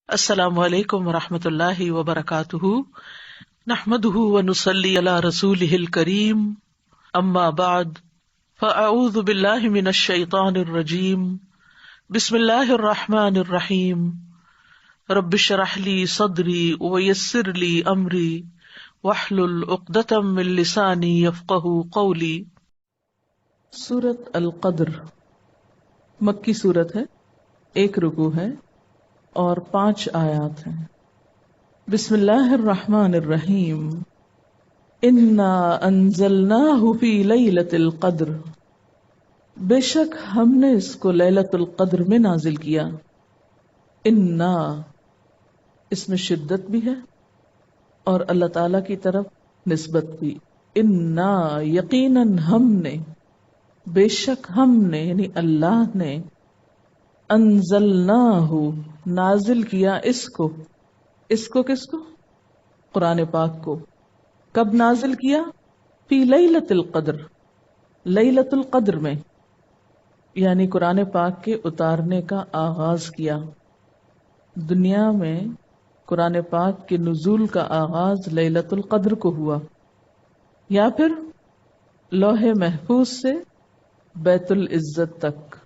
السلام علیکم ورحمۃ اللہ وبرکاتہ، نحمده ونصلی علی رسولہ الکریم، اما بعد فاعوذ باللہ من الشیطان الرجیم، بسم اللہ الرحمن الرحیم، رب اشرح لی صدری ویسر لی امری واحلل عقدۃ من لسانی یفقہوا قولی۔ سورۃ القدر مکی سورت ہے، 1 رکوع ہے اور 5 آیات ہیں۔ بسم اللہ الرحمن الرحیم، انا انزلناہ فی لیلۃ القدر، بے شک ہم نے اس کو لیلۃ القدر میں نازل کیا۔ انا، اس میں شدت بھی ہے اور اللہ تعالی کی طرف نسبت بھی۔ انا، یقیناً ہم نے، بے شک ہم نے یعنی اللہ نے، انزلناہ نازل کیا اس کو کس کو؟ قرآن پاک کو۔ کب نازل کیا؟ فی لیلۃ القدر، لیلۃ القدر میں، یعنی قرآن پاک کے اتارنے کا آغاز کیا۔ دنیا میں قرآن پاک کے نزول کا آغاز لیلۃ القدر کو ہوا، یا پھر لوح محفوظ سے بیت العزت تک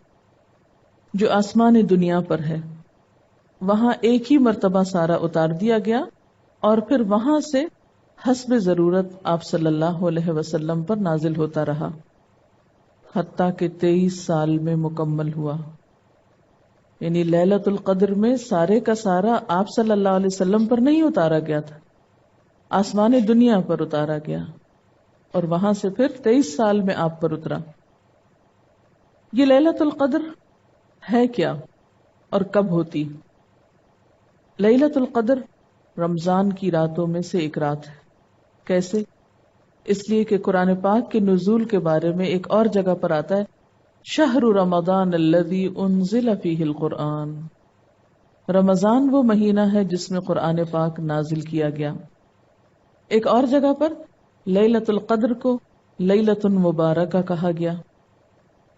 جو آسمان دنیا پر ہے، وہاں ایک ہی مرتبہ سارا اتار دیا گیا اور پھر وہاں سے حسب ضرورت آپ صلی اللہ علیہ وسلم پر نازل ہوتا رہا، حتیٰ کہ 23 سال میں مکمل ہوا۔ یعنی لیلۃ القدر میں سارے کا سارا آپ صلی اللہ علیہ وسلم پر نہیں اتارا گیا تھا، آسمان دنیا پر اتارا گیا اور وہاں سے پھر 23 سال میں آپ پر اترا۔ یہ لیلۃ القدر ہے کیا اور کب ہوتی؟ لیلۃ القدر رمضان کی راتوں میں سے ایک رات ہے۔ کیسے؟ اس لیے کہ قرآن پاک کے نزول کے بارے میں ایک اور جگہ پر آتا ہے، شہر رمضان الذی انزل فیہ القرآن، رمضان وہ مہینہ ہے جس میں قرآن پاک نازل کیا گیا۔ ایک اور جگہ پر لیلۃ القدر کو لیلۃ مبارکہ کہا گیا،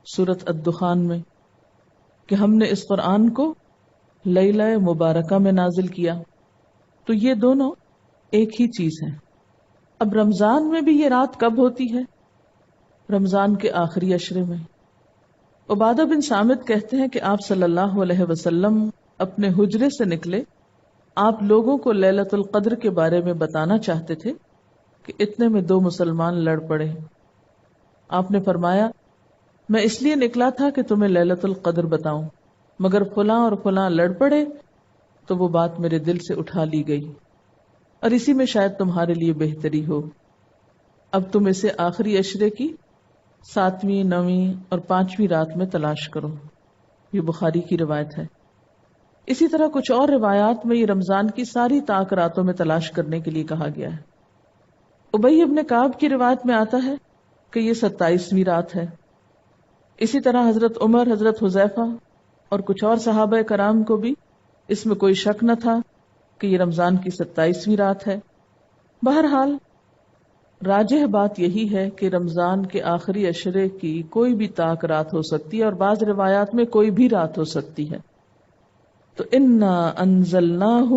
سورۃ الدخان میں، کہ ہم نے اس قرآن کو لیلہ مبارکہ میں نازل کیا۔ تو یہ دونوں ایک ہی چیز ہیں۔ اب رمضان میں بھی یہ رات کب ہوتی ہے؟ رمضان کے آخری عشرے میں۔ عبادہ بن صامت کہتے ہیں کہ آپ صلی اللہ علیہ وسلم اپنے حجرے سے نکلے، آپ لوگوں کو لیلۃ القدر کے بارے میں بتانا چاہتے تھے کہ اتنے میں 2 مسلمان لڑ پڑے۔ آپ نے فرمایا، میں اس لیے نکلا تھا کہ تمہیں لیلۃ القدر بتاؤں، مگر فلاں اور فلاں لڑ پڑے تو وہ بات میرے دل سے اٹھا لی گئی، اور اسی میں شاید تمہارے لیے بہتری ہو۔ اب تم اسے آخری عشرے کی 7ویں، 9ویں اور 5ویں رات میں تلاش کرو۔ یہ بخاری کی روایت ہے۔ اسی طرح کچھ اور روایات میں یہ رمضان کی ساری طاق راتوں میں تلاش کرنے کے لیے کہا گیا ہے۔ ابی ابن کعب کی روایت میں آتا ہے کہ یہ 27ویں رات ہے۔ اسی طرح حضرت عمر، حضرت حذیفہ اور کچھ اور صحابہ کرام کو بھی اس میں کوئی شک نہ تھا کہ یہ رمضان کی 27ویں رات ہے۔ بہرحال راجح بات یہی ہے کہ رمضان کے آخری عشرے کی کوئی بھی طاق رات ہو سکتی ہے، اور بعض روایات میں کوئی بھی رات ہو سکتی ہے۔ تو انا انزلناہ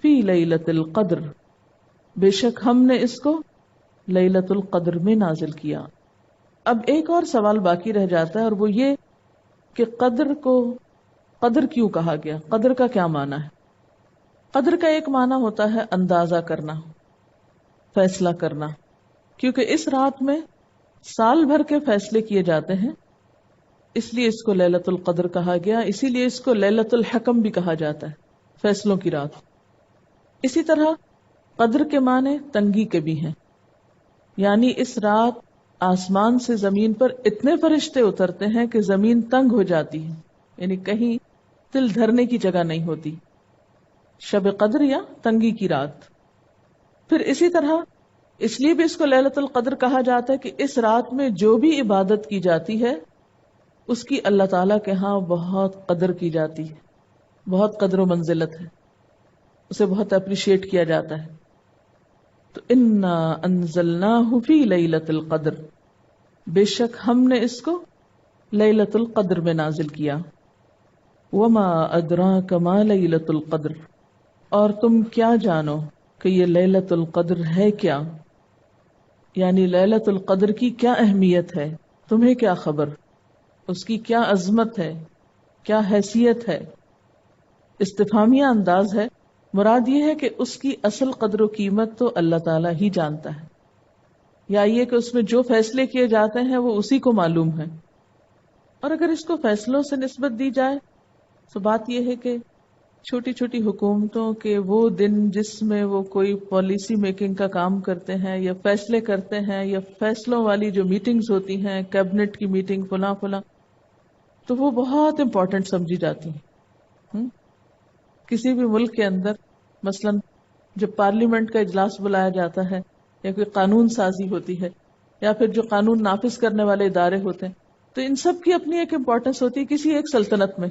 فی لیلۃ القدر، بے شک ہم نے اس کو لیلۃ القدر میں نازل کیا۔ اب ایک اور سوال باقی رہ جاتا ہے، اور وہ یہ کہ قدر کو قدر کیوں کہا گیا؟ قدر کا کیا معنی ہے؟ قدر کا ایک معنی ہوتا ہے اندازہ کرنا، فیصلہ کرنا، کیونکہ اس رات میں سال بھر کے فیصلے کیے جاتے ہیں، اس لیے اس کو لیلۃ القدر کہا گیا۔ اسی لیے اس کو لیلۃ الحکم بھی کہا جاتا ہے، فیصلوں کی رات۔ اسی طرح قدر کے معنی تنگی کے بھی ہیں، یعنی اس رات آسمان سے زمین پر اتنے فرشتے اترتے ہیں کہ زمین تنگ ہو جاتی ہے، یعنی کہیں دل دھرنے کی جگہ نہیں ہوتی۔ شب قدر یا تنگی کی رات۔ پھر اسی طرح اس لیے بھی اس کو لیلۃ القدر کہا جاتا ہے کہ اس رات میں جو بھی عبادت کی جاتی ہے اس کی اللہ تعالیٰ کے ہاں بہت قدر کی جاتی ہے، بہت قدر و منزلت ہے، اسے بہت اپریشیٹ کیا جاتا ہے۔ تو انا انزلناہ فی لیلۃ القدر، بے شک ہم نے اس کو لیلۃ القدر میں نازل کیا۔ وما ادراک ما لیلۃ القدر، اور تم کیا جانو کہ یہ لیلۃ القدر ہے کیا، یعنی لیلۃ القدر کی کیا اہمیت ہے، تمہیں کیا خبر، اس کی کیا عظمت ہے، کیا حیثیت ہے۔ استفہامیہ انداز ہے، مراد یہ ہے کہ اس کی اصل قدر و قیمت تو اللہ تعالیٰ ہی جانتا ہے، یا یہ کہ اس میں جو فیصلے کیے جاتے ہیں وہ اسی کو معلوم ہے۔ اور اگر اس کو فیصلوں سے نسبت دی جائے تو بات یہ ہے کہ چھوٹی چھوٹی حکومتوں کے وہ دن جس میں وہ کوئی پالیسی میکنگ کا کام کرتے ہیں یا فیصلے کرتے ہیں، یا فیصلوں والی جو میٹنگز ہوتی ہیں، کیبنٹ کی میٹنگ فلاں فلاں، تو وہ بہت امپورٹنٹ سمجھی جاتی ہیں۔ کسی بھی ملک کے اندر مثلا جب پارلیمنٹ کا اجلاس بلایا جاتا ہے یا کوئی قانون سازی ہوتی ہے یا پھر جو قانون نافذ کرنے والے ادارے ہوتے ہیں، تو ان سب کی اپنی ایک امپورٹنس ہوتی ہے کسی ایک سلطنت میں۔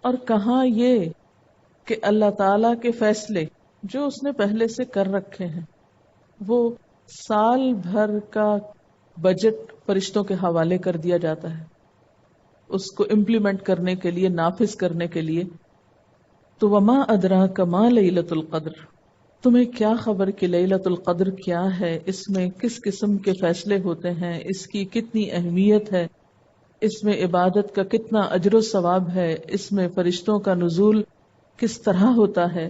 اور کہاں یہ کہ اللہ تعالی کے فیصلے جو اس نے پہلے سے کر رکھے ہیں، وہ سال بھر کا بجٹ فرشتوں کے حوالے کر دیا جاتا ہے اس کو امپلیمنٹ کرنے کے لیے، نافذ کرنے کے لیے۔ تو وما ادراک ما لیلۃ القدر، تمہیں کیا خبر کہ لیلۃ القدر کیا ہے، اس میں کس قسم کے فیصلے ہوتے ہیں، اس کی کتنی اہمیت ہے، اس میں عبادت کا کتنا اجر و ثواب ہے، اس میں فرشتوں کا نزول کس طرح ہوتا ہے،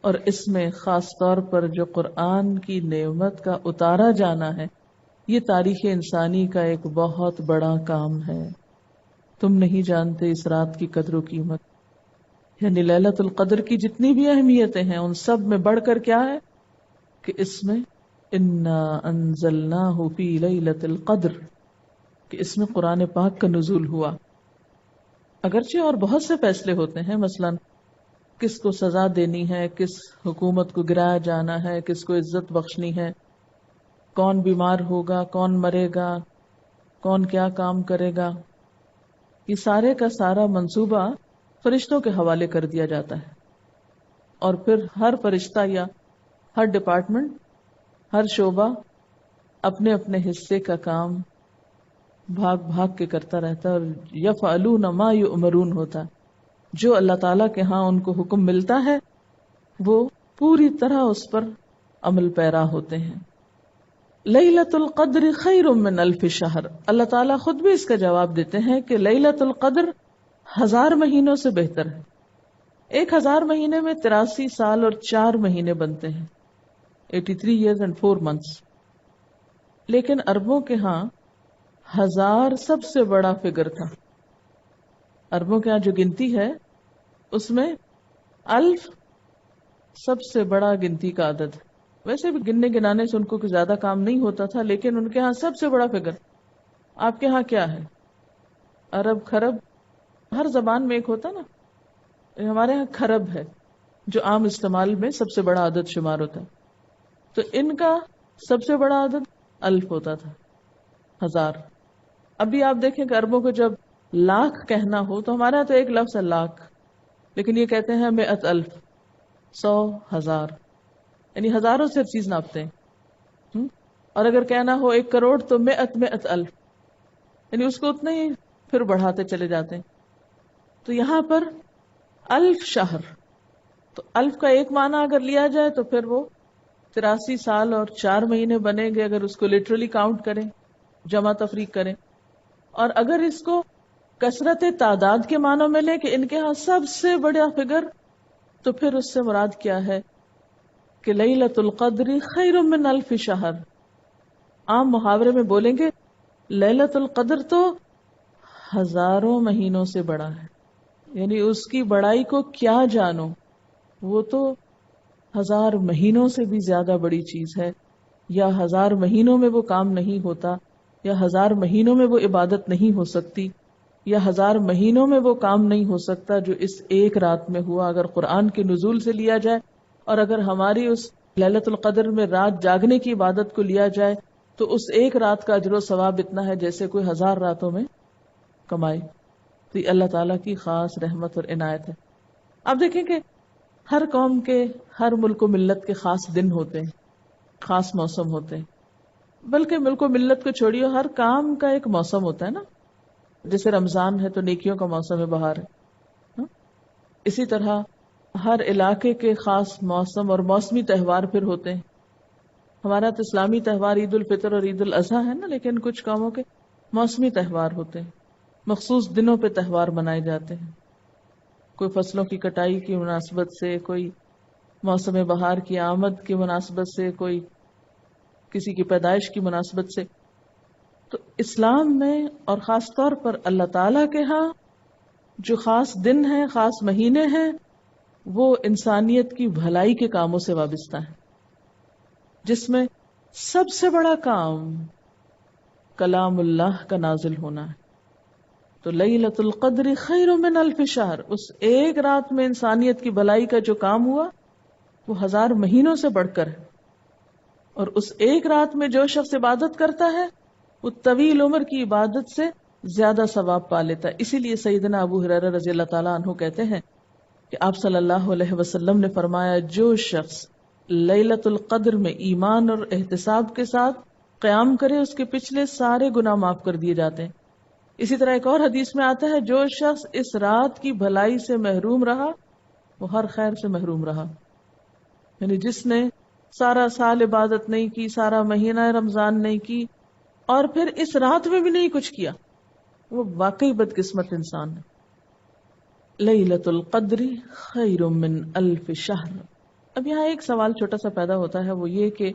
اور اس میں خاص طور پر جو قرآن کی نعمت کا اتارا جانا ہے، یہ تاریخ انسانی کا ایک بہت بڑا کام ہے۔ تم نہیں جانتے اس رات کی قدر و قیمت، یعنی لیلۃ القدر کی جتنی بھی اہمیتیں ہیں ان سب میں بڑھ کر کیا ہے کہ اس میں انا انزلناہ فی لیلۃ القدر، کہ اس میں قرآن پاک کا نزول ہوا۔ اگرچہ اور بہت سے فیصلے ہوتے ہیں، مثلا کس کو سزا دینی ہے، کس حکومت کو گرایا جانا ہے، کس کو عزت بخشنی ہے، کون بیمار ہوگا، کون مرے گا، کون کیا کام کرے گا، یہ سارے کا سارا منصوبہ فرشتوں کے حوالے کر دیا جاتا ہے۔ اور پھر ہر فرشتہ یا ہر ڈپارٹمنٹ، ہر شعبہ اپنے اپنے حصے کا کام بھاگ بھاگ کے کرتا رہتا ہے، اور یفعلون ما یؤمرون ہوتا ہے۔ جو اللہ تعالیٰ کے ہاں ان کو حکم ملتا ہے وہ پوری طرح اس پر عمل پیرا ہوتے ہیں۔ لیلۃ القدر خیر من الف شہر، اللہ تعالیٰ خود بھی اس کا جواب دیتے ہیں کہ لیلۃ القدر 1000 مہینوں سے بہتر ہے۔ 1000 مہینے میں 83 سال اور 4 مہینے بنتے ہیں، 83 years and 4 months۔ لیکن عربوں کے ہاں 1000 سب سے بڑا فگر تھا۔ عربوں کے ہاں جو گنتی ہے اس میں 1000 سب سے بڑا گنتی کا عدد ہے۔ ویسے بھی گننے گنانے سے ان کو زیادہ کام نہیں ہوتا تھا، لیکن ان کے ہاں سب سے بڑا فگر۔ آپ کے ہاں کیا ہے؟ ارب، خرب، ہر زبان میں ایک ہوتا نا، ہمارے ہاں خرب ہے جو عام استعمال میں سب سے بڑا عدد شمار ہوتا ہے، تو ان کا سب سے بڑا عدد 1000 ہوتا تھا، 1000۔ ابھی آپ دیکھیں کہ عربوں کو جب لاکھ کہنا ہو تو ہمارے یہاں تو ایک لفظ ہے لاکھ، لیکن یہ کہتے ہیں 100,000، 100 1000، یعنی ہزاروں سے ہر چیز ناپتے ہیں۔ اور اگر کہنا ہو 1 کروڑ تو 100,000، یعنی اس کو اتنا ہی پھر بڑھاتے چلے جاتے ہیں۔ تو یہاں پر 1000 شہر، تو 1000 کا ایک معنی اگر لیا جائے تو پھر وہ 83 سال اور 4 مہینے بنے گے، اگر اس کو لٹرلی کاؤنٹ کریں، جمع تفریق کریں۔ اور اگر اس کو کثرت تعداد کے معنوں میں لیں کہ ان کے ہاں سب سے بڑا فگر، تو پھر اس سے مراد کیا ہے کہ لیلۃ القدر خیر من الف شہر۔ عام محاورے میں بولیں گے لیلۃ القدر تو ہزاروں مہینوں سے بڑا ہے، یعنی اس کی بڑائی کو کیا جانو، وہ تو 1000 مہینوں سے بھی زیادہ بڑی چیز ہے، یا 1000 مہینوں میں وہ کام نہیں ہوتا، یا 1000 مہینوں میں وہ عبادت نہیں ہو سکتی، یا 1000 مہینوں میں وہ کام نہیں ہو سکتا جو اس ایک رات میں ہوا، اگر قرآن کے نزول سے لیا جائے۔ اور اگر ہماری اس لیلۃ القدر میں رات جاگنے کی عبادت کو لیا جائے تو اس ایک رات کا اجر و ثواب اتنا ہے جیسے کوئی 1000 راتوں میں کمائے۔ تو یہ اللہ تعالیٰ کی خاص رحمت اور عنایت ہے۔ آپ دیکھیں کہ ہر قوم کے، ہر ملک و ملت کے خاص دن ہوتے ہیں، خاص موسم ہوتے ہیں، بلکہ ملک و ملت کو چھوڑیے، ہر کام کا ایک موسم ہوتا ہے نا۔ جیسے رمضان ہے تو نیکیوں کا موسم ہے، بہار ہے۔ اسی طرح ہر علاقے کے خاص موسم اور موسمی تہوار پھر ہوتے ہیں. ہمارا تو اسلامی تہوار عید الفطر اور عید الاضحیٰ ہے نا، لیکن کچھ قوموں کے موسمی تہوار ہوتے ہیں، مخصوص دنوں پہ تہوار منائے جاتے ہیں. کوئی فصلوں کی کٹائی کی مناسبت سے، کوئی موسم بہار کی آمد کی مناسبت سے، کوئی کسی کی پیدائش کی مناسبت سے. تو اسلام میں اور خاص طور پر اللہ تعالی کے ہاں جو خاص دن ہیں، خاص مہینے ہیں، وہ انسانیت کی بھلائی کے کاموں سے وابستہ ہیں، جس میں سب سے بڑا کام کلام اللہ کا نازل ہونا ہے. تو لیلۃ القدر خیر من الف شہر، اس ایک رات میں انسانیت کی بھلائی کا جو کام ہوا وہ 1000 مہینوں سے بڑھ کر ہے. اور اس ایک رات میں جو شخص عبادت کرتا ہے وہ طویل عمر کی عبادت سے زیادہ ثواب پا لیتا ہے. اسی لیے سیدنا ابو ہریرہ رضی اللہ تعالیٰ عنہ کہتے ہیں کہ آپ صلی اللہ علیہ وسلم نے فرمایا، جو شخص لیلۃ القدر میں ایمان اور احتساب کے ساتھ قیام کرے اس کے پچھلے سارے گناہ معاف کر دیے جاتے ہیں. اسی طرح ایک اور حدیث میں آتا ہے، جو شخص اس رات کی بھلائی سے محروم رہا وہ ہر خیر سے محروم رہا. یعنی جس نے سارا سال عبادت نہیں کی، سارا مہینہ رمضان نہیں کی، اور پھر اس رات میں بھی نہیں کچھ کیا، وہ واقعی بدقسمت انسان ہے. لیلۃ القدر خیر من الف شہر. اب یہاں ایک سوال چھوٹا سا پیدا ہوتا ہے، وہ یہ کہ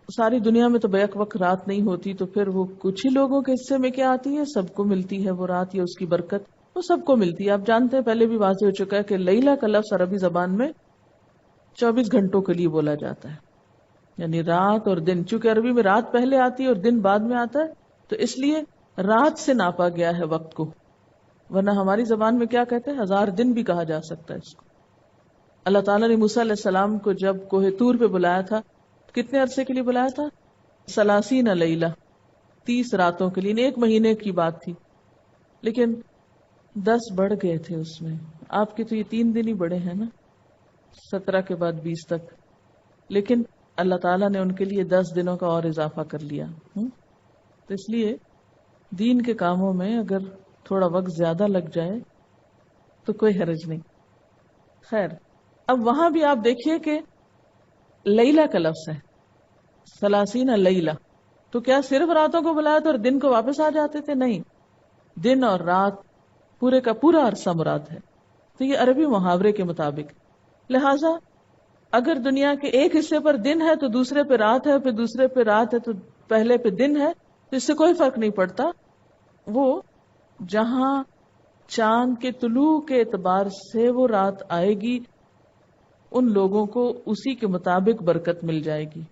ساری دنیا میں تو بیک وقت رات نہیں ہوتی، تو پھر وہ کچھ ہی لوگوں کے حصے میں کیا آتی ہے؟ سب کو ملتی ہے وہ رات یا اس کی برکت، وہ سب کو ملتی ہے. آپ جانتے ہیں پہلے بھی واضح ہو چکا ہے کہ لیلہ کا لفظ عربی زبان میں 24 گھنٹوں کے لیے بولا جاتا ہے، یعنی رات اور دن. چونکہ عربی میں رات پہلے آتی ہے اور دن بعد میں آتا ہے، تو اس لیے رات سے ناپا گیا ہے وقت کو. ورنہ ہماری زبان میں کیا کہتے ہیں؟ 1000 دن بھی کہا جا سکتا ہے اس کو. اللہ تعالیٰ نے موسیٰ علیہ السلام کو جب کوہ طور پہ بلایا تھا، کتنے عرصے کے لیے بلایا تھا؟ 30 لیلہ، 30 راتوں کے لیے. ایک مہینے کی بات تھی، لیکن 10 بڑھ گئے تھے اس میں. آپ کے تو یہ 3 دن ہی بڑے ہیں نا، 17 کے بعد 20 تک، لیکن اللہ تعالیٰ نے ان کے لیے 10 دنوں کا اور اضافہ کر لیا. تو اس لیے دین کے کاموں میں اگر تھوڑا وقت زیادہ لگ جائے تو کوئی حرج نہیں. خیر، اب وہاں بھی آپ دیکھیے کہ لیلہ کا لفظ ہے، 30 لیلہ، تو کیا صرف راتوں کو بلایا تھا اور دن کو واپس آ جاتے تھے؟ نہیں، دن اور رات پورے کا پورا عرصہ مراد ہے. تو یہ عربی محاورے کے مطابق. لہذا اگر دنیا کے ایک حصے پر دن ہے تو دوسرے پہ رات ہے، پھر دوسرے پہ رات ہے تو پہلے پہ دن ہے، تو اس سے کوئی فرق نہیں پڑتا. وہ جہاں چاند کے طلوع کے اعتبار سے وہ رات آئے گی، ان لوگوں کو اسی کے مطابق برکت مل جائے گی.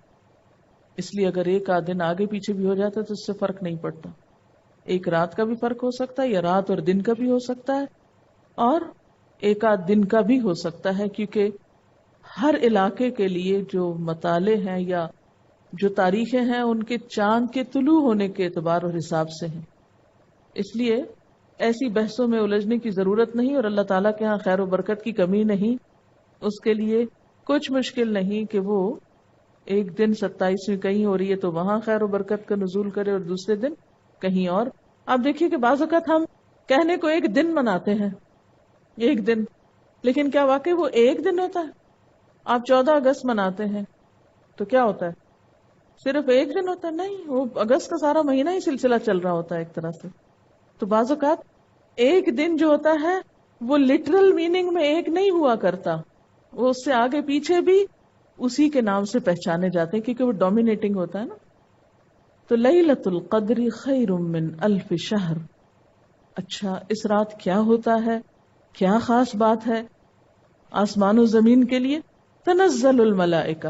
اس لیے اگر ایک آدھ دن آگے پیچھے بھی ہو جاتا ہے تو اس سے فرق نہیں پڑتا. ایک رات کا بھی فرق ہو سکتا ہے، یا رات اور دن کا بھی ہو سکتا ہے، اور ایک آدھ دن کا بھی ہو سکتا ہے، کیونکہ ہر علاقے کے لیے جو مطالعے ہیں یا جو تاریخیں ہیں ان کے چاند کے طلوع ہونے کے اعتبار اور حساب سے ہیں. اس لیے ایسی بحثوں میں الجھنے کی ضرورت نہیں، اور اللہ تعالیٰ کے ہاں خیر و برکت کی کمی نہیں. اس کے لیے کچھ مشکل نہیں کہ وہ ایک دن 27 میں کہیں ہو رہی ہے تو وہاں خیر و برکت کا نزول کرے اور دوسرے دن کہیں اور. آپ دیکھیے کہ بعض اوقات ہم کہنے کو ایک دن مناتے ہیں، ایک دن، لیکن کیا واقعی وہ ایک دن ہوتا ہے؟ آپ 14 اگست مناتے ہیں تو کیا ہوتا ہے؟ صرف ایک دن ہوتا ہے؟ نہیں، وہ اگست کا سارا مہینہ ہی سلسلہ چل رہا ہوتا ہے ایک طرح سے. تو بعض اوقات ایک دن جو ہوتا ہے وہ لٹرل میننگ میں ایک نہیں ہوا کرتا، وہ اس سے آگے پیچھے بھی اسی کے نام سے پہچانے جاتے ہیں کیونکہ وہ ڈومینیٹنگ ہوتا ہے نا. تو لیلۃ القدر خیر من الف شہر. اچھا، اس رات کیا ہوتا ہے؟ کیا خاص بات ہے؟ آسمان و زمین کے لیے تنزل الملائکہ،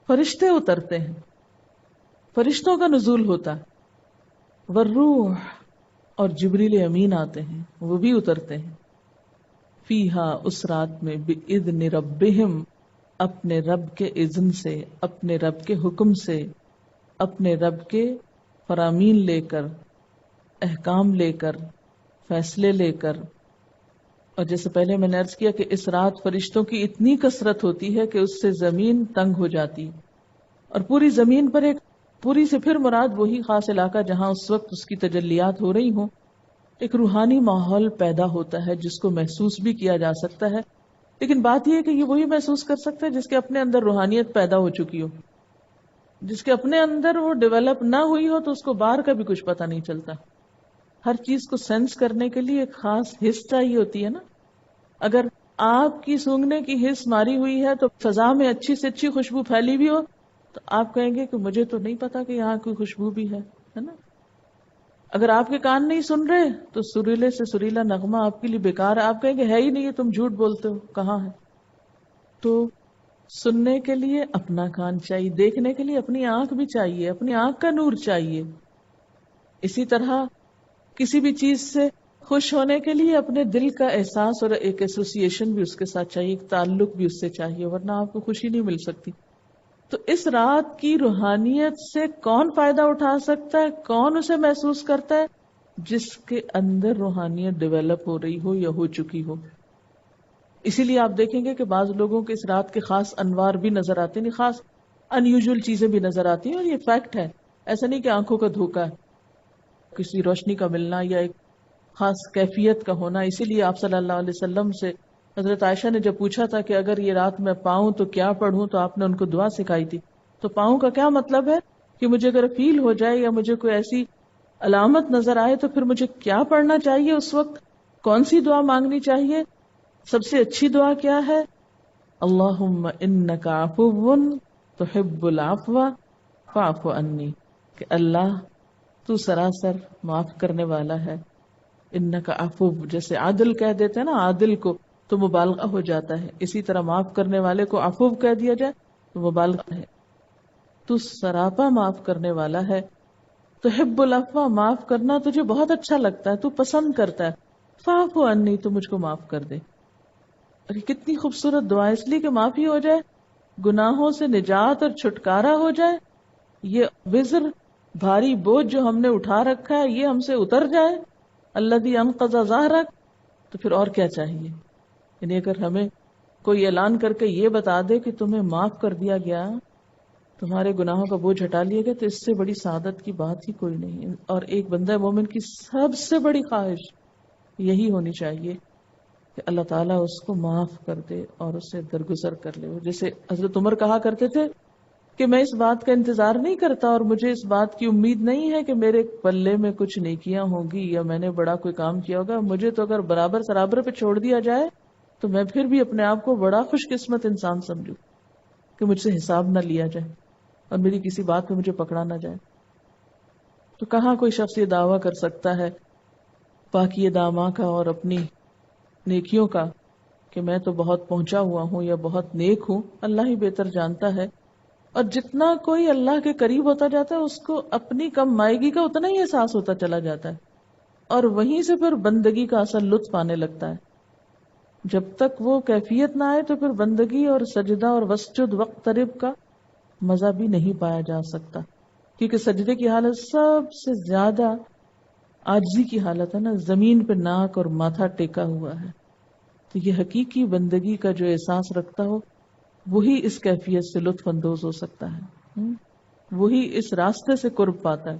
فرشتے اترتے ہیں، فرشتوں کا نزول ہوتا ہے. والروح، اور جبریل امین آتے ہیں، وہ بھی اترتے ہیں. فیہا، اس رات میں، بإذن ربہم، اپنے رب کے اذن سے، اپنے رب کے حکم سے، اپنے رب کے فرامین لے کر، احکام لے کر، فیصلے لے کر. اور جیسے پہلے میں نے عرض کیا کہ اس رات فرشتوں کی اتنی کثرت ہوتی ہے کہ اس سے زمین تنگ ہو جاتی، اور پوری زمین پر ایک، پوری سے پھر مراد وہی خاص علاقہ جہاں اس وقت اس کی تجلیات ہو رہی ہوں، ایک روحانی ماحول پیدا ہوتا ہے جس کو محسوس بھی کیا جا سکتا ہے، لیکن بات یہ ہے کہ یہ وہی محسوس کر سکتا ہے جس کے اپنے اندر روحانیت پیدا ہو چکی ہو. جس کے اپنے اندر وہ ڈیولپ نہ ہوئی ہو تو اس کو باہر کا بھی کچھ پتہ نہیں چلتا. ہر چیز کو سینس کرنے کے لیے ایک خاص حس چاہیے ہوتی ہے نا. اگر آپ کی سونگنے کی حس ماری ہوئی ہے تو فضا میں اچھی سے اچھی خوشبو پھیلی بھی ہو تو آپ کہیں گے کہ مجھے تو نہیں پتا کہ یہاں کوئی خوشبو بھی ہے نا. اگر آپ کے کان نہیں سن رہے تو سریلے سے سریلا نغمہ آپ کے لیے بیکار ہے، آپ کہیں گے ہے ہی نہیں، تم جھوٹ بولتے ہو، کہاں ہے. تو سننے کے لیے اپنا کان چاہیے، دیکھنے کے لیے اپنی آنکھ بھی چاہیے، اپنی آنکھ کا نور چاہیے. اسی طرح کسی بھی چیز سے خوش ہونے کے لیے اپنے دل کا احساس اور ایک ایسوسیشن بھی اس کے ساتھ چاہیے، ایک تعلق بھی اس سے چاہیے، ورنہ آپ کو خوشی نہیں مل سکتی. تو اس رات کی روحانیت سے کون فائدہ اٹھا سکتا ہے، کون اسے محسوس کرتا ہے؟ جس کے اندر روحانیت ڈیولپ ہو رہی ہو یا ہو چکی ہو. اسی لیے آپ دیکھیں گے کہ بعض لوگوں کے اس رات کے خاص انوار بھی نظر آتے ہیں، خاص ان یوزول چیزیں بھی نظر آتی ہیں، اور یہ فیکٹ ہے، ایسا نہیں کہ آنکھوں کا دھوکہ ہے. کسی روشنی کا ملنا یا ایک خاص کیفیت کا ہونا. اسی لیے آپ صلی اللہ علیہ وسلم سے حضرت عائشہ نے جب پوچھا تھا کہ اگر یہ رات میں پاؤں تو کیا پڑھوں، تو آپ نے ان کو دعا سکھائی تھی. تو پاؤں کا کیا مطلب ہے کہ مجھے اگر فیل ہو جائے یا مجھے کوئی ایسی علامت نظر آئے تو پھر مجھے کیا پڑھنا چاہیے، اس وقت کون سی دعا مانگنی چاہیے. سب سے اچھی دعا کیا ہے؟ اللہم انک عفو تحب العفو فاعف عنی، کہ اللہ تو سراسر معاف کرنے والا ہے. انک عفو، جیسے عادل کہہ دیتے ہیں نا، عادل کو تو مبالغہ ہو جاتا ہے، اسی طرح معاف کرنے والے کو عفو کہہ دیا جائے تو مبالغہ ہے. تو سراپا معاف کرنے والا ہے. تحب العفو، معاف کرنا تجھے بہت اچھا لگتا ہے، تو پسند کرتا ہے. فاعف عنی، تو مجھ کو معاف کر دے. اور یہ کتنی خوبصورت دعا ہے، اس لیے کہ معافی ہو جائے، گناہوں سے نجات اور چھٹکارا ہو جائے، یہ وزر بھاری بوجھ جو ہم نے اٹھا رکھا ہے یہ ہم سے اتر جائے. الذی انقض ظہرک، تو پھر اور کیا چاہیے. یعنی اگر ہمیں کوئی اعلان کر کے یہ بتا دے کہ تمہیں معاف کر دیا گیا، تمہارے گناہوں کا بوجھ ہٹا لیا گیا، تو اس سے بڑی سعادت کی بات ہی کوئی نہیں. اور ایک بندہ مومن کی سب سے بڑی خواہش یہی ہونی چاہیے کہ اللہ تعالیٰ اس کو معاف کر دے اور اس سے درگزر کر لے. جیسے حضرت عمر کہا کرتے تھے کہ میں اس بات کا انتظار نہیں کرتا اور مجھے اس بات کی امید نہیں ہے کہ میرے پلے میں کچھ نیکیاں ہوں گی یا میں نے بڑا کوئی کام کیا ہوگا. مجھے تو اگر برابر سرابر پہ چھوڑ دیا جائے تو میں پھر بھی اپنے آپ کو بڑا خوش قسمت انسان سمجھوں کہ مجھ سے حساب نہ لیا جائے اور میری کسی بات پہ مجھے پکڑا نہ جائے. تو کہاں کوئی شخص یہ دعویٰ کر سکتا ہے پاکی داماں کا اور اپنی نیکیوں کا کہ میں تو بہت پہنچا ہوا ہوں یا بہت نیک ہوں. اللہ ہی بہتر جانتا ہے. اور جتنا کوئی اللہ کے قریب ہوتا جاتا ہے اس کو اپنی کم مائگی کا اتنا ہی احساس ہوتا چلا جاتا ہے، اور وہیں سے پھر بندگی کا اصل لطف آنے لگتا ہے. جب تک وہ کیفیت نہ آئے تو پھر بندگی اور سجدہ اور وسجد وقترب کا مزہ بھی نہیں پایا جا سکتا، کیونکہ سجدے کی حالت سب سے زیادہ عاجزی کی حالت ہے نا، زمین پہ ناک اور ماتھا ٹیکا ہوا ہے. تو یہ حقیقی بندگی کا جو احساس رکھتا ہو وہی اس کیفیت سے لطف اندوز ہو سکتا ہے، وہی اس راستے سے قرب پاتا ہے،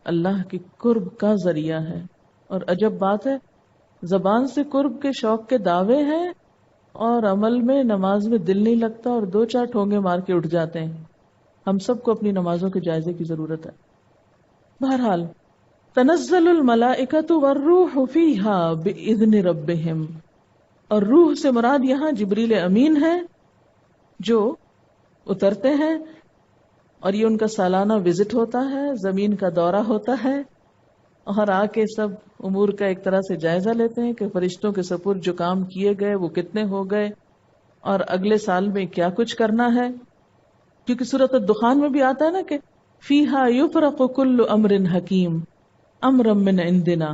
اللہ کے قرب کا ذریعہ ہے. اور عجب بات ہے، زبان سے قرب کے شوق کے دعوے ہیں اور عمل میں نماز میں دل نہیں لگتا اور دو چار ٹھونگے مار کے اٹھ جاتے ہیں. ہم سب کو اپنی نمازوں کے جائزے کی ضرورت ہے. بہرحال تنزل الملائکۃ والروح فیہا باذن ربہم، اور روح سے مراد یہاں جبریل امین ہے جو اترتے ہیں، اور یہ ان کا سالانہ وزٹ ہوتا ہے، زمین کا دورہ ہوتا ہے، اور آ کے سب امور کا ایک طرح سے جائزہ لیتے ہیں کہ فرشتوں کے سپرد جو کام کیے گئے وہ کتنے ہو گئے اور اگلے سال میں کیا کچھ کرنا ہے. کیونکہ سورۃ الدخان میں بھی آتا ہے نا کہ فیہا یفرق کل امر حکیم امرا من عندنا.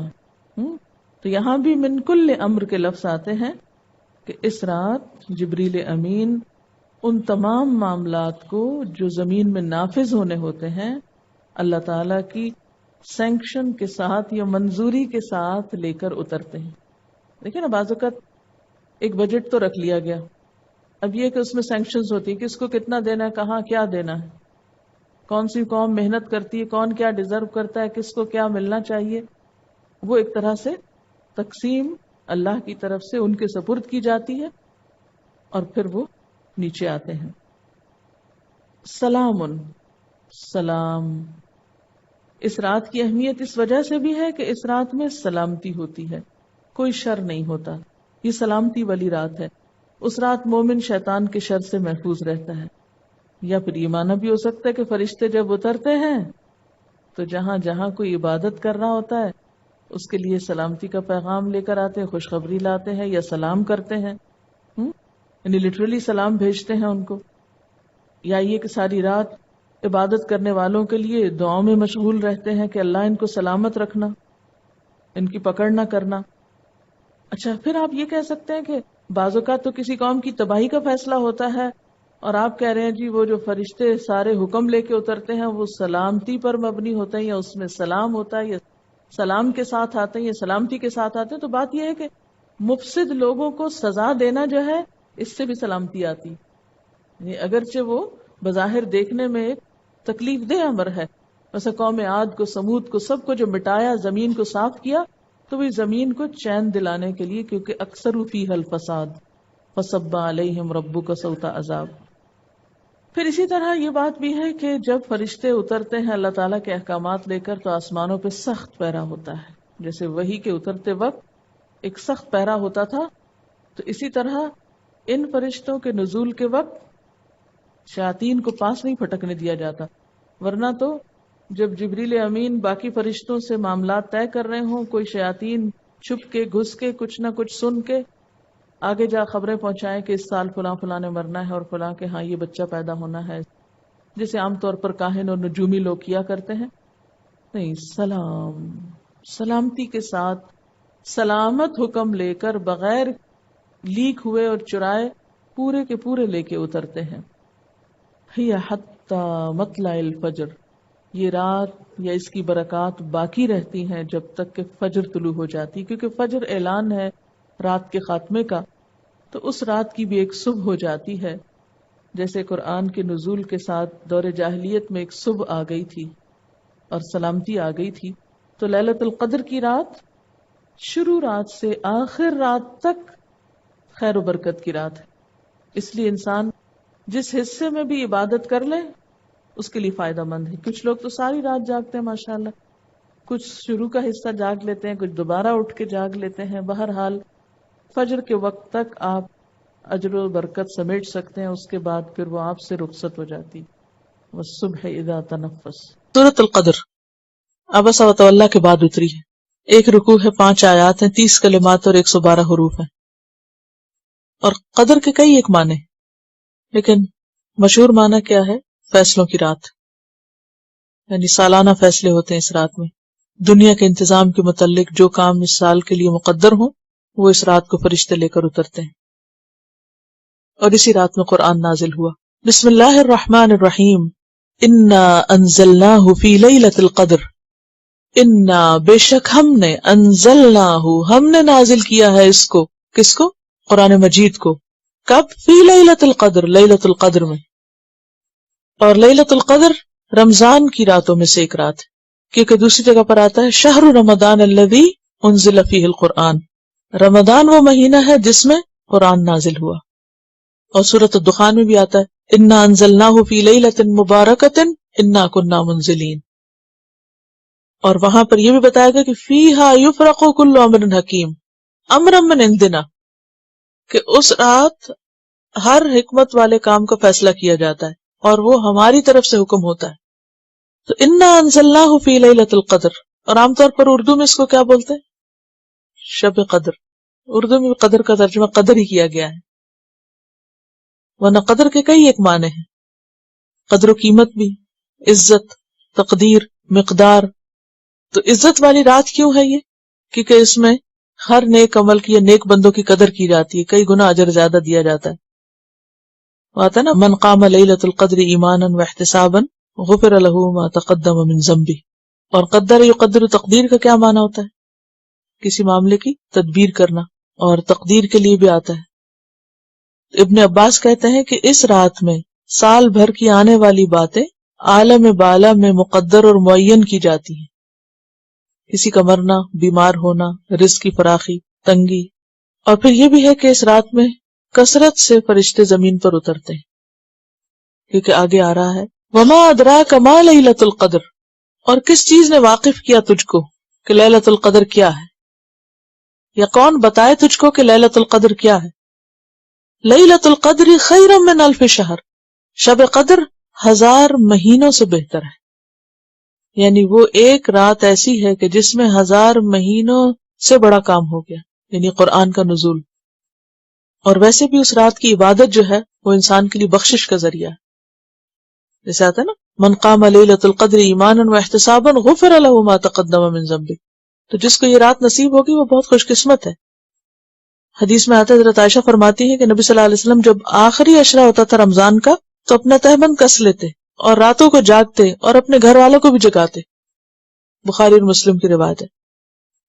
تو یہاں بھی من کل امر کے لفظ آتے ہیں کہ اس رات جبریل امین ان تمام معاملات کو جو زمین میں نافذ ہونے ہوتے ہیں اللہ تعالی کی سینکشن کے ساتھ یا منظوری کے ساتھ لے کر اترتے ہیں. دیکھیں نا، بعض اوقات ایک بجٹ تو رکھ لیا گیا، اب یہ کہ اس میں سینکشنز ہوتی ہیں، کس کو کتنا دینا ہے، کہاں کیا دینا ہے، کون سی قوم محنت کرتی ہے، کون کیا ڈیزرو کرتا ہے، کس کو کیا ملنا چاہیے. وہ ایک طرح سے تقسیم اللہ کی طرف سے ان کے سپرد کی جاتی ہے اور پھر وہ نیچے آتے ہیں. سلام، سلام. اس رات کی اہمیت اس وجہ سے بھی ہے کہ اس رات میں سلامتی ہوتی ہے، کوئی شر نہیں ہوتا. یہ سلامتی والی رات ہے. اس رات مومن شیطان کے شر سے محفوظ رہتا ہے. یا پھر یہ مانا بھی ہو سکتا ہے کہ فرشتے جب اترتے ہیں تو جہاں جہاں کوئی عبادت کر رہا ہوتا ہے اس کے لیے سلامتی کا پیغام لے کر آتے ہیں، خوشخبری لاتے ہیں یا سلام کرتے ہیں. یعنی لٹرلی سلام بھیجتے ہیں ان کو. یا یہ کہ ساری رات عبادت کرنے والوں کے لیے دعاؤں میں مشغول رہتے ہیں کہ اللہ ان کو سلامت رکھنا، ان کی پکڑ نہ کرنا. اچھا، پھر آپ یہ کہہ سکتے ہیں کہ بعض اوقات تو کسی قوم کی تباہی کا فیصلہ ہوتا ہے اور آپ کہہ رہے ہیں جی وہ جو فرشتے سارے حکم لے کے اترتے ہیں وہ سلامتی پر مبنی ہوتے ہیں یا اس میں سلام ہوتا ہے یا سلام کے ساتھ آتے ہیں یا سلامتی کے ساتھ آتے ہیں. تو بات یہ ہے کہ مفسد لوگوں کو سزا دینا جو ہے اس سے بھی سلامتی آتی. یعنی اگرچہ وہ بظاہر دیکھنے میں ایک تکلیف دہ امر ہے، ویسے قوم عاد کو، سمود کو، سب کو جو مٹایا، زمین کو صاف کیا، تو وہ زمین کو چین دلانے کے لیے، کیونکہ اکثر فیہ الفساد فصب علیہم ربک سوط عذاب. پھر اسی طرح یہ بات بھی ہے کہ جب فرشتے اترتے ہیں اللہ تعالیٰ کے احکامات لے کر تو آسمانوں پہ سخت پہرا ہوتا ہے. جیسے وحی کے اترتے وقت ایک سخت پہرا ہوتا تھا، تو اسی طرح ان فرشتوں کے نزول کے وقت شیاطین کو پاس نہیں پھٹکنے دیا جاتا. ورنہ تو جب جبریل امین باقی فرشتوں سے معاملات طے کر رہے ہوں، کوئی شیاطین چھپ کے، گھس کے، کچھ نہ کچھ سن کے آگے جا خبریں پہنچائیں کہ اس سال فلاں فلاں نے مرنا ہے اور فلاں کے ہاں یہ بچہ پیدا ہونا ہے، جسے عام طور پر کاہن اور نجومی لوگ کیا کرتے ہیں. نہیں، سلام، سلامتی کے ساتھ سلامت حکم لے کر بغیر لیک ہوئے اور چرائے پورے کے پورے لے کے اترتے ہیں. ہی حتی مطلع الفجر، یہ رات یا اس کی برکات باقی رہتی ہیں جب تک کہ فجر طلوع ہو جاتی، کیونکہ فجر اعلان ہے رات کے خاتمے کا. تو اس رات کی بھی ایک صبح ہو جاتی ہے، جیسے قرآن کے نزول کے ساتھ دور جاہلیت میں ایک صبح آ گئی تھی اور سلامتی آ گئی تھی. تو لیلۃ القدر کی رات شروع رات سے آخر رات تک خیر و برکت کی رات ہے. اس لیے انسان جس حصے میں بھی عبادت کر لے اس کے لیے فائدہ مند ہے. کچھ لوگ تو ساری رات جاگتے ہیں ماشاءاللہ، کچھ شروع کا حصہ جاگ لیتے ہیں، کچھ دوبارہ اٹھ کے جاگ لیتے ہیں. بہرحال فجر کے وقت تک آپ اجر و برکت سمیٹ سکتے ہیں، اس کے بعد پھر وہ آپ سے رخصت ہو جاتی. والصبح اذا تنفس. سورۃ القدر عبس و تولی کے بعد اتری ہے. ایک رکوع ہے، 5 آیات ہیں، 30 کلمات اور 112 حروف ہیں. اور قدر کے کئی ایک معنی، لیکن مشہور معنی کیا ہے؟ فیصلوں کی رات. یعنی سالانہ فیصلے ہوتے ہیں اس رات میں. دنیا کے انتظام کے متعلق جو کام اس سال کے لیے مقدر ہوں وہ اس رات کو فرشتے لے کر اترتے ہیں. اور اسی رات میں قرآن نازل ہوا. بسم اللہ الرحمن الرحیم. انا انزلناہ فی لیلۃ القدر. انا بے شک ہم نے، انزلناہ ہم نے نازل کیا ہے اس کو. کس کو؟ قرآن مجید کو. کب؟ فی لیلۃ القدر، لیلۃ القدر میں. اور لیلۃ القدر رمضان کی راتوں میں سے ایک رات ہے، کیونکہ دوسری جگہ پر آتا ہے شہر رمضان الذی انزل فیہ القرآن. رمضان وہ مہینہ ہے جس میں قرآن نازل ہوا. اور سورۃ الدخان میں بھی آتا ہے انا انزلناہ فی لیلۃ مبارکۃ انا کنا منزلین. اور وہاں پر یہ بھی بتایا گیا کہ فیہا یفرق کل امر حکیم امرا من عندنا، کہ اس رات ہر حکمت والے کام کا فیصلہ کیا جاتا ہے اور وہ ہماری طرف سے حکم ہوتا ہے. تو انا انزلناہ فی لیلۃ القدر. اور عام طور پر اردو میں اس کو کیا بولتے ہیں؟ شب قدر. اردو میں قدر کا ترجمہ قدر ہی کیا گیا ہے، ورنہ قدر کے کئی ایک معنی ہیں. قدر و قیمت بھی، عزت، تقدیر، مقدار. تو عزت والی رات کیوں ہے یہ؟ کیونکہ اس میں ہر نیک عمل کی یا نیک بندوں کی قدر کی جاتی ہے، کئی گنا اجر زیادہ دیا جاتا ہے. آتا ہے نا من قام لیلۃ القدر ایمانا واحتسابا غفر له ما تقدم من ذنبه. اور قدر یقدر تقدیر کا کیا معنی ہوتا ہے؟ کسی معاملے کی تدبیر کرنا، اور تقدیر کے لیے بھی آتا ہے. ابن عباس کہتے ہیں کہ اس رات میں سال بھر کی آنے والی باتیں عالم بالا میں مقدر اور معین کی جاتی ہیں. کسی کا مرنا، بیمار ہونا، رزق کی فراخی، تنگی. اور پھر یہ بھی ہے کہ اس رات میں کثرت سے فرشتے زمین پر اترتے ہیں، کیونکہ آگے آ رہا ہے وما ادراک ما لیلۃ القدر، اور کس چیز نے واقف کیا تجھ کو کہ لیلۃ القدر کیا ہے، یا کون بتائے تجھ کو کہ لیلۃ القدر کیا ہے. لیلۃ القدر خیر من الف شہر، شب قدر 1000 مہینوں سے بہتر ہے. یعنی وہ ایک رات ایسی ہے کہ جس میں 1000 مہینوں سے بڑا کام ہو گیا، یعنی قرآن کا نزول. اور ویسے بھی اس رات کی عبادت جو ہے وہ انسان کے لیے بخشش کا ذریعہ ہے. جیسے آتا ہے نا من قام لیلۃ القدر ایمانا واحتسابا غفر له ما تقدم من ذنبه، تو جس کو یہ رات نصیب ہوگی وہ بہت خوش قسمت ہے. حدیث میں آتا ہے حضرت عائشہ فرماتی ہے کہ نبی صلی اللہ علیہ وسلم جب آخری عشرہ ہوتا تھا رمضان کا تو اپنا تہبند کس لیتے اور راتوں کو جاگتے اور اپنے گھر والوں کو بھی جگاتے. بخاری اور مسلم کی روایت ہے.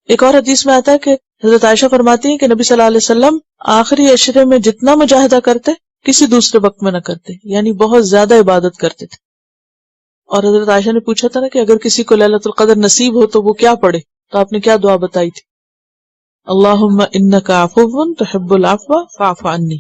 ایک اور حدیث میں آتا ہے کہ حضرت عائشہ فرماتی ہیں کہ نبی صلی اللہ علیہ وسلم آخری عشرے میں جتنا مجاہدہ کرتے کسی دوسرے وقت میں نہ کرتے، یعنی بہت زیادہ عبادت کرتے تھے. اور حضرت عائشہ نے پوچھا تھا نا کہ اگر کسی کو لیلۃ القدر نصیب ہو تو وہ کیا پڑھے، تو آپ نے کیا دعا بتائی تھی؟ اللہم انک عفو تحب العفو فاعف عنی.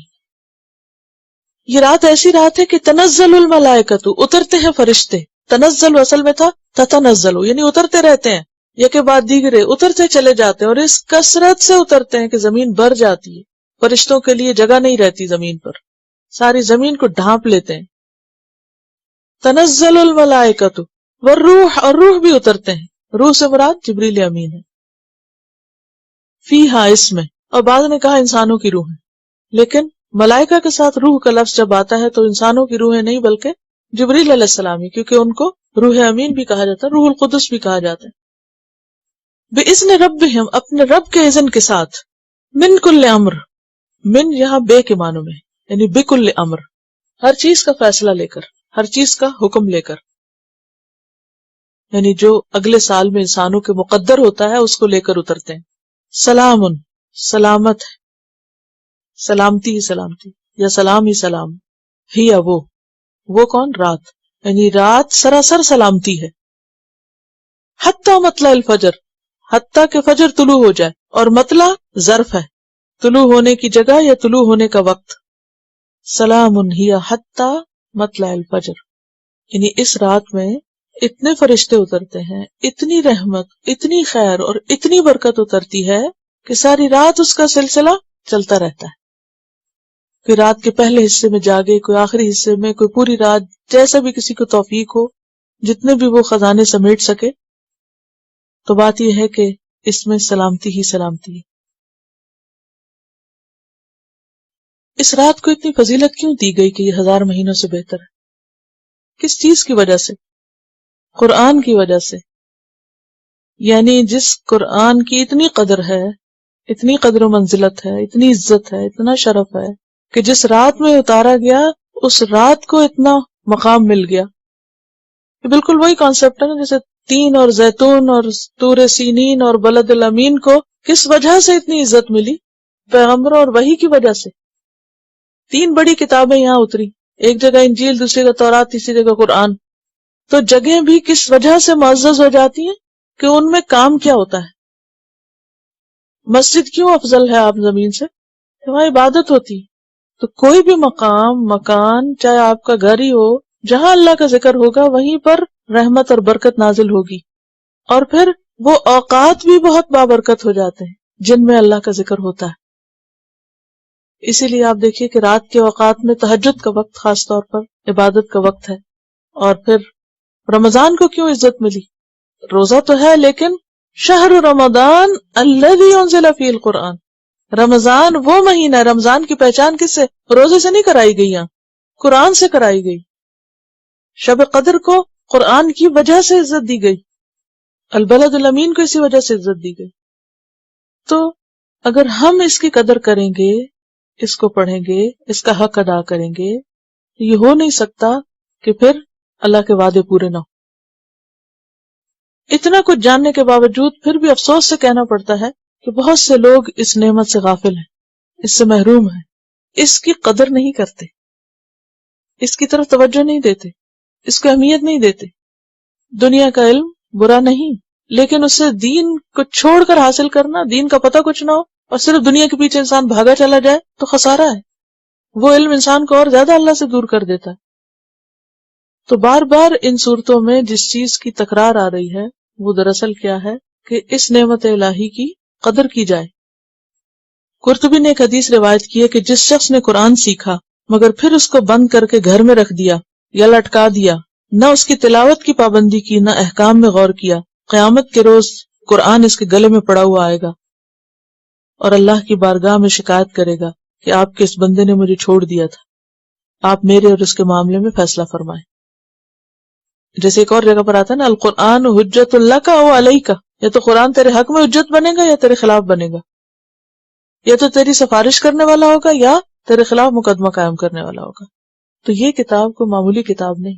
یہ رات ایسی رات ہے کہ تنزل الملائکۃ، اترتے ہیں فرشتے. تنزل اصل میں تھا تتنزل، یعنی اترتے رہتے ہیں، یکے بعد دیگرے اترتے چلے جاتے ہیں، اور اس کثرت سے اترتے ہیں کہ زمین بھر جاتی ہے. فرشتوں کے لیے جگہ نہیں رہتی زمین پر، ساری زمین کو ڈھانپ لیتے ہیں. تنزل الملائکۃ والروح، اور روح بھی اترتے ہیں. روح سے مراد جبریل امین ہے. فیہا، اس میں، اور بعض نے کہا انسانوں کی روح ہے، لیکن ملائکہ کے ساتھ روح کا لفظ جب آتا ہے تو انسانوں کی روحیں نہیں بلکہ جبریل علیہ السلام ہی، کیونکہ ان کو روح امین بھی کہا جاتا ہے، روح القدس بھی کہا جاتا ہے. بِإِذْنِ رَبِّهِمْ، اپنے رب کے اذن کے ساتھ. من کل امر، من یہاں بے کے معنوں میں، یعنی بکل امر، ہر چیز کا فیصلہ لے کر، ہر چیز کا حکم لے کر، یعنی جو اگلے سال میں انسانوں کے مقدر ہوتا ہے اس کو لے کر اترتے ہیں. سلام، سلامت ہے، سلامتی ہی سلامتی، یا سلام ہی سلام. ہی وہ کون؟ رات، یعنی رات سراسر سلامتی ہے. حتی مطلع الفجر، حتی کہ فجر طلوع ہو جائے، اور مطلع ظرف ہے، طلوع ہونے کی جگہ یا طلوع ہونے کا وقت. سلام ہی حتی مطلع الفجر، یعنی اس رات میں اتنے فرشتے اترتے ہیں، اتنی رحمت، اتنی خیر اور اتنی برکت اترتی ہے کہ ساری رات اس کا سلسلہ چلتا رہتا ہے. کوئی رات کے پہلے حصے میں جاگے، کوئی آخری حصے میں، کوئی پوری رات، جیسا بھی کسی کو توفیق ہو، جتنے بھی وہ خزانے سمیٹ سکے. تو بات یہ ہے کہ اس میں سلامتی ہی سلامتی ہے. اس رات کو اتنی فضیلت کیوں دی گئی کہ یہ 1000 مہینوں سے بہتر ہے؟ کس چیز کی وجہ سے؟ قرآن کی وجہ سے. یعنی جس قرآن کی اتنی قدر ہے، اتنی قدر و منزلت ہے، اتنی عزت ہے، اتنا شرف ہے کہ جس رات میں اتارا گیا اس رات کو اتنا مقام مل گیا. یہ بالکل وہی کانسیپٹ ہے نا جیسے تین اور زیتون اور طور سینین اور بلد الامین کو کس وجہ سے اتنی عزت ملی؟ پیغمبروں اور وحی کی وجہ سے. 3 بڑی کتابیں یہاں اتری، ایک جگہ انجیل، دوسری جگہ تورات، تیسری جگہ قرآن. تو جگہیں بھی کس وجہ سے معزز ہو جاتی ہیں کہ ان میں کام کیا ہوتا ہے. مسجد کیوں افضل ہے آپ زمین سے؟ وہاں عبادت ہوتی. تو کوئی بھی مقام، مکان، چاہے آپ کا گھر ہی ہو، جہاں اللہ کا ذکر ہوگا وہیں پر رحمت اور برکت نازل ہوگی. اور پھر وہ اوقات بھی بہت بابرکت ہو جاتے ہیں جن میں اللہ کا ذکر ہوتا ہے. اسی لیے آپ دیکھیے کہ رات کے اوقات میں تہجد کا وقت خاص طور پر عبادت کا وقت ہے. اور پھر رمضان کو کیوں عزت ملی؟ روزہ تو ہے لیکن شہر رمضان الذی انزل فیہ القرآن، رمضان وہ مہینہ ہے. رمضان کی پہچان کس سے؟ روزے سے نہیں کرائی گئی، یہاں قرآن سے کرائی گئی. شب قدر کو قرآن کی وجہ سے عزت دی گئی، البلد الامین کو اسی وجہ سے عزت دی گئی. تو اگر ہم اس کی قدر کریں گے، اس کو پڑھیں گے، اس کا حق ادا کریں گے، تو یہ ہو نہیں سکتا کہ پھر اللہ کے وعدے پورے نہ ہو. اتنا کچھ جاننے کے باوجود پھر بھی افسوس سے کہنا پڑتا ہے کہ بہت سے لوگ اس نعمت سے غافل ہیں، اس سے محروم ہیں، اس کی قدر نہیں کرتے، اس کی طرف توجہ نہیں دیتے، اس کو اہمیت نہیں دیتے. دنیا کا علم برا نہیں، لیکن اسے دین کو چھوڑ کر حاصل کرنا، دین کا پتہ کچھ نہ ہو اور صرف دنیا کے پیچھے انسان بھاگا چلا جائے تو خسارہ ہے. وہ علم انسان کو اور زیادہ اللہ سے دور کر دیتا ہے. تو بار بار ان صورتوں میں جس چیز کی تکرار آ رہی ہے وہ دراصل کیا ہے کہ اس نعمت الہی کی قدر کی جائے. قرطبی نے ایک حدیث روایت کی ہے کہ جس شخص نے قرآن سیکھا مگر پھر اس کو بند کر کے گھر میں رکھ دیا یا لٹکا دیا، نہ اس کی تلاوت کی پابندی کی، نہ احکام میں غور کیا، قیامت کے روز قرآن اس کے گلے میں پڑا ہوا آئے گا اور اللہ کی بارگاہ میں شکایت کرے گا کہ آپ کے اس بندے نے مجھے چھوڑ دیا تھا، آپ میرے اور اس کے معاملے میں فیصلہ فرمائیں. جیسے ایک اور جگہ پر آتا ہے نا، القرآن حجت لک او علیک، یا تو قرآن تیرے حق میں حجت بنے گا یا تیرے خلاف بنے گا، یا تو تیری سفارش کرنے والا ہوگا یا تیرے خلاف مقدمہ قائم کرنے والا ہوگا. تو یہ کتاب کو معمولی کتاب نہیں.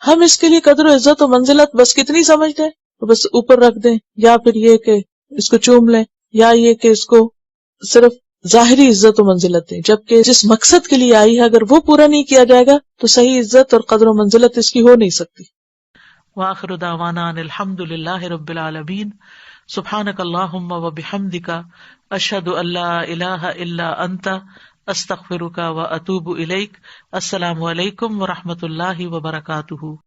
ہم اس کے لیے قدر و عزت و منزلت بس کتنی سمجھتے ہیں تو بس اوپر رکھ دیں، یا پھر یہ کہ اس کو چوم لیں، یا یہ کہ اس کو صرف ظاہری عزت و منزلت دیں، جبکہ جس مقصد کے لیے آئی ہے اگر وہ پورا نہیں کیا جائے گا تو صحیح عزت اور قدر و منزلت اس کی ہو نہیں سکتی. وآخر دعوانا ان الحمد للہ رب العالمین. سبحانک اللہم و بحمدک، اشہد ان لا الہ الا انت، استغفرک و اتوب الیک. السلام علیکم و رحمۃ اللہ وبرکاتہ.